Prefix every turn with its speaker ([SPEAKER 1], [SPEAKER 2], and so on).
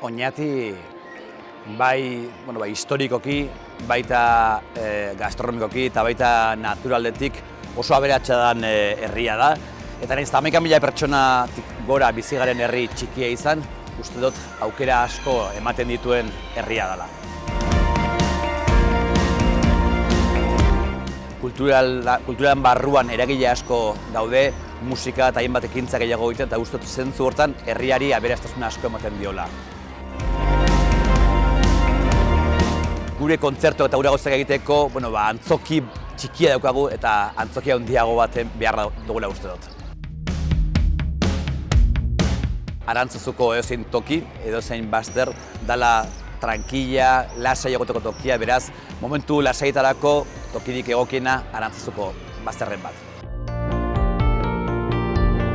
[SPEAKER 1] Oñati bai historikoki, baita gastronomikoki eta baita naturaldetik oso aberatsa den herria da. Eta nahiz 11.000 pertsonatik gora bizi garen herri txikia izan, uste dut aukera asko ematen dituen herria dela. Kulturaren barruan eragile asko daude, musika eta hainbat ekintza gehiago egiten, eta uste dut zentzu hortan herriari aberastasuna asko ematen diola. Gure kontzertu eta gure gauzak egiteko, antzoki txikia daukagu eta antzokia handiago baten behar dugula uste dut. Arantzazuko edozein toki, edozein bazter, dala tranquila, lasai egoteko tokia, beraz, momentu lasaitarako tokirik egokiena Arantzazuko bazterren bat.